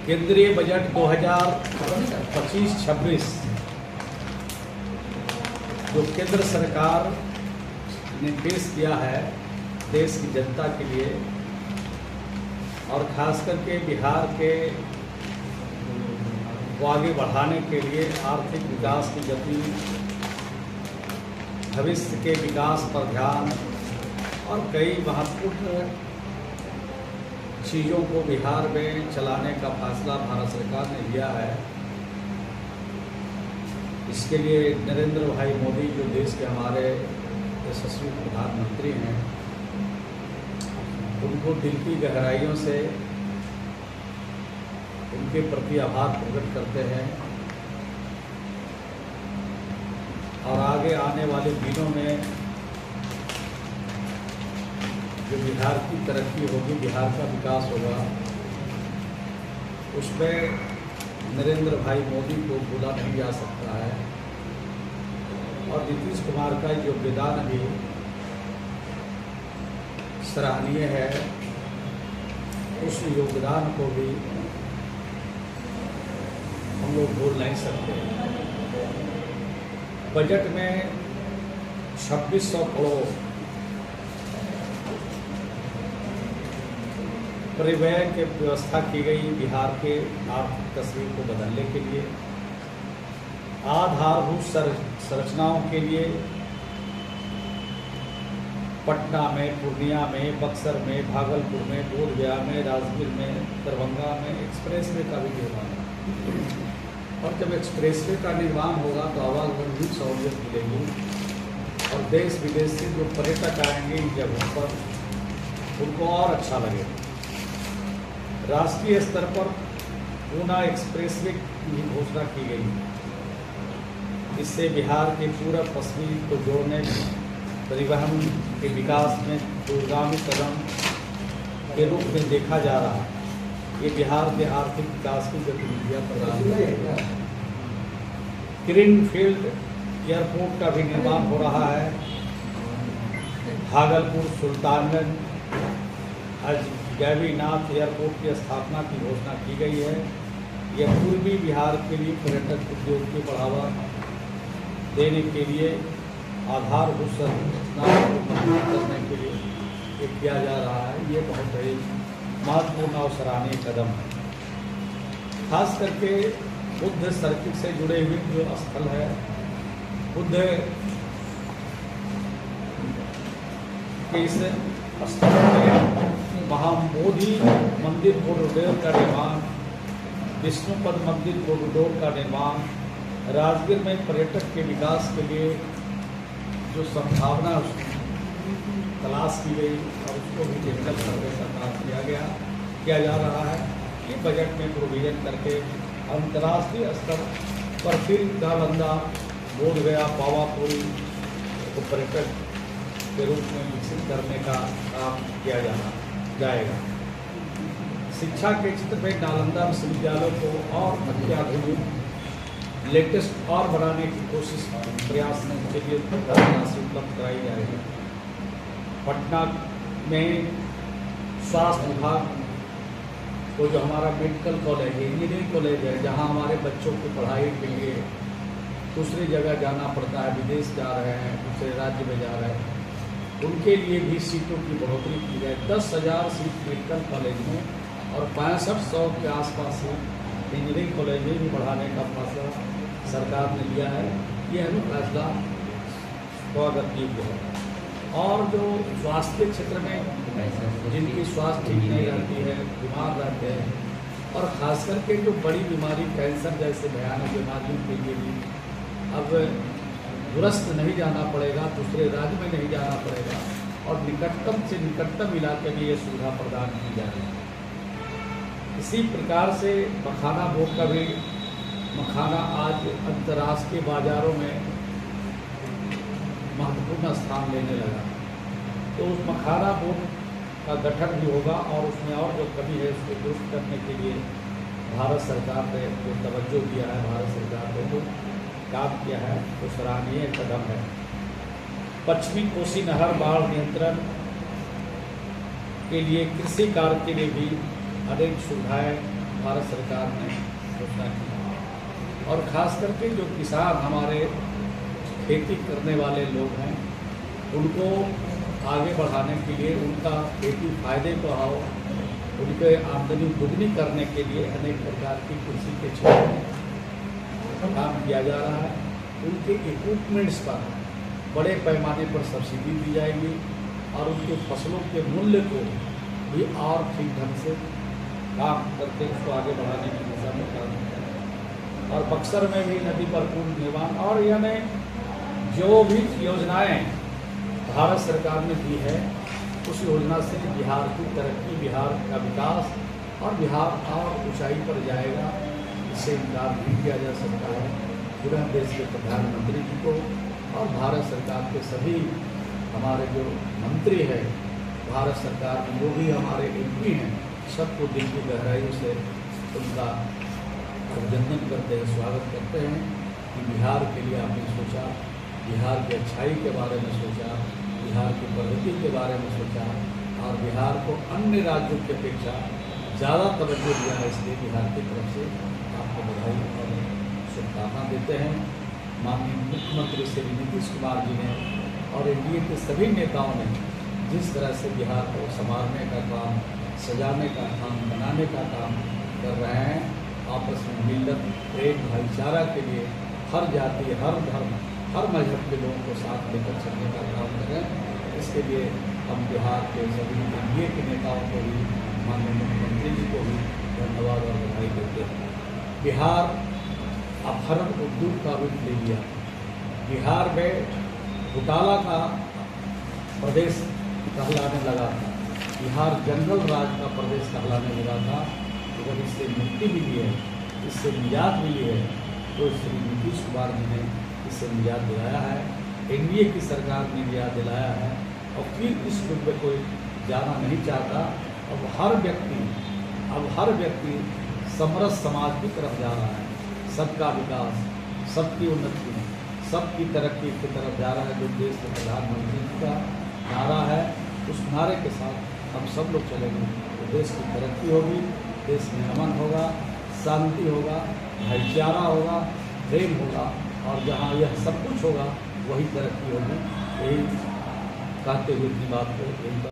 केंद्रीय बजट 2025-26 जो केंद्र सरकार ने पेश किया है देश की जनता के लिए और खास करके बिहार के को आगे बढ़ाने के लिए आर्थिक विकास की गति, भविष्य के विकास पर ध्यान और कई महत्वपूर्ण चीज़ों को बिहार में चलाने का फैसला भारत सरकार ने लिया है। इसके लिए नरेंद्र भाई मोदी जो देश के हमारे यशस्वी प्रधानमंत्री हैं, उनको दिल की गहराइयों से उनके प्रति आभार प्रकट करते हैं और आगे आने वाले दिनों में जो बिहार की तरक्की होगी, बिहार का विकास होगा, उसमें नरेंद्र भाई मोदी को भूला नहीं जा सकता है और नीतीश कुमार का योगदान भी सराहनीय है। उस योगदान को भी हम लोग भूल नहीं सकते। बजट में 2600 करोड़ परिव्यय की व्यवस्था की गई बिहार के आर्थिक तस्वीर को बदलने के लिए, आधारभूत संरचनाओं के लिए पटना में, पूर्णिया में, बक्सर में, भागलपुर में, बोधगया में, राजगीर में, दरभंगा में एक्सप्रेसवे का भी निर्माण है। और जब एक्सप्रेसवे का निर्माण होगा तो आवागमन भी सहूलियत मिलेगी और देश विदेश से जो पर्यटक आएंगे इन जगहों पर उनको और अच्छा लगेगा। राष्ट्रीय स्तर पर ऊना एक्सप्रेसवे की घोषणा की गई। इससे बिहार के पूरब पश्चिमी को जोड़ने, परिवहन के विकास में दूरगामी कदम के रूप में देखा जा रहा है। ये बिहार के आर्थिक विकास की गतिविधियाँ प्रदान करेगा। ग्रीनफील्ड एयरपोर्ट का भी निर्माण हो रहा है। भागलपुर, सुल्तानगंज, आज गैवीनाथ एयरपोर्ट की स्थापना की घोषणा की गई है। यह पूर्वी बिहार के लिए पर्यटक उद्योग को बढ़ावा देने के लिए, आधारभूत संरचना को मजबूत करने के लिए ये किया जा रहा है। ये बहुत ही महत्वपूर्ण और सराहनीय कदम है। खास करके बुद्ध सर्किट से जुड़े हुए जो स्थल है, बुद्ध के इस स्थल में महाबोधि मंदिर कॉरिडोर का निर्माण, विष्णुपद मंदिर कॉरिडोर का निर्माण, राजगीर में पर्यटक के विकास के लिए जो संभावना तलाश की गई और उसको भी डेवलप करके सरकार किया जा रहा है। ये बजट में प्रोविजन करके अंतर्राष्ट्रीय स्तर पर फिर नालंदा, बोधगया, पावापुरी को पर्यटक के रूप में विकसित करने का काम किया जाएगा। शिक्षा के क्षेत्र में नालंदा विश्वविद्यालय को और अत्याधुनिक लेटेस्ट और बनाने की कोशिश प्रयास के लिए राशि उपलब्ध कराई जाएगी। पटना में स्वास्थ्य विभाग को जो हमारा मेडिकल कॉलेज है, इंजीनियरिंग कॉलेज है, जहां हमारे बच्चों की पढ़ाई के लिए दूसरी जगह जाना पड़ता है, विदेश जा रहे हैं, दूसरे राज्य में जा रहे हैं, उनके लिए भी सीटों की बढ़ोतरी की जाए। 10,000 सीट मेडिकल कॉलेज में और 6500 के आसपास सीट इंजीनियरिंग कॉलेज में भी बढ़ाने का फैसला सरकार ने लिया है। ये हमें फैसला स्वागत योग्य है। और जो स्वास्थ्य क्षेत्र में जिनकी स्वास्थ्य ठीक नहीं रहती है, बीमार रहते हैं, और खास करके जो बड़ी बीमारी कैंसर जैसे भयानक बीमारियों के लिए भी अब दुरस्त नहीं जाना पड़ेगा, दूसरे राज्य में नहीं जाना पड़ेगा और निकटतम से निकटतम इलाके में ये सुविधा प्रदान की जा रही है। इसी प्रकार से मखाना बोर्ड का भी, मखाना आज अंतर्राष्ट्रीय बाजारों में महत्वपूर्ण स्थान लेने लगा, तो उस मखाना बोर्ड का गठन भी होगा और उसमें और जो कमी है उसको दुरुस्त करने के लिए भारत सरकार ने जो तवज्जो दिया है, भारत सरकार ने जो काम किया है, वो सराहनीय कदम है। पश्चिमी कोसी नहर बाढ़ नियंत्रण के लिए, कृषि कार्य के लिए भी अनेक सुविधाएं भारत सरकार ने घोषणा की। और ख़ास करके जो किसान हमारे खेती करने वाले लोग हैं, उनको आगे बढ़ाने के लिए, उनका खेती फायदे को हो, उनके आमदनी दुगनी करने के लिए अनेक प्रकार की कृषि के क्षेत्र में काम किया जा रहा है। उनके इक्विपमेंट्स पर बड़े पैमाने पर सब्सिडी दी जाएगी और उनके फसलों के मूल्य को भी और ठीक ढंग से काम करके उसको आगे बढ़ाने की दिशा में काम करें। और बक्सर में भी नदी पर पुल निर्माण, और यानी जो भी योजनाएं भारत सरकार ने दी है, उस योजना से बिहार की तरक्की, बिहार का विकास और बिहार और ऊंचाई पर जाएगा, इससे इनकार नहीं किया जा सकता है। पूरे देश के प्रधानमंत्री जी को और भारत सरकार के सभी हमारे जो मंत्री हैं भारत सरकार में, जो भी हमारे MP हैं, सबको दिल की गहराई से उनका अभिनंदन करते हैं, स्वागत करते हैं कि बिहार के लिए आपने सोचा, बिहार की अच्छाई के बारे में सोचा, बिहार की प्रगति के बारे में सोचा और बिहार को अन्य राज्यों की अपेक्षा ज़्यादा तवज्जो दिया है। इसलिए बिहार की तरफ से आपको बधाई और शुभकामना देते हैं। माननीय मुख्यमंत्री श्री नीतीश कुमार जी ने और NDA के सभी नेताओं ने जिस तरह से बिहार को संवारने का काम, सजाने का काम, बनाने का काम कर रहे हैं, आपस में मिलत, प्रेम, भाईचारा के लिए हर जाति, हर धर्म, हर मजहब के लोगों को साथ लेकर चलने का काम करें। इसके लिए हम बिहार के सभी NDA के नेताओं को भी, माननीय मुख्यमंत्री जी को भी धन्यवाद और बधाई देते हैं। बिहार अपहरण उद्योग का रूप ले लिया। बिहार में घोटाला का प्रदेश कहलाने लगा था, बिहार जंगल राज का प्रदेश कहलाने लगा था। अगर इससे मुक्ति मिली है, इससे निजात मिली है, तो श्री नीतीश कुमार जी ने इससे निजात दिलाया है, NDA की सरकार ने निजात दिलाया है और फिर इस युग में कोई जाना नहीं चाहता। अब हर व्यक्ति समरस समाज की तरफ जा रहा है, सबका विकास, सबकी उन्नति, सबकी तरक्की की तरफ जा रहा है। जो देश के प्रधानमंत्री जी का नारा है, उस नारे के साथ हम सब लोग चलेंगे तो देश की तरक्की होगी, देश में अमन होगा, शांति होगा, भाईचारा होगा, प्रेम होगा और जहाँ यह सब कुछ होगा वही तरक्की होगी। यही कहते हुए अपनी बात को यही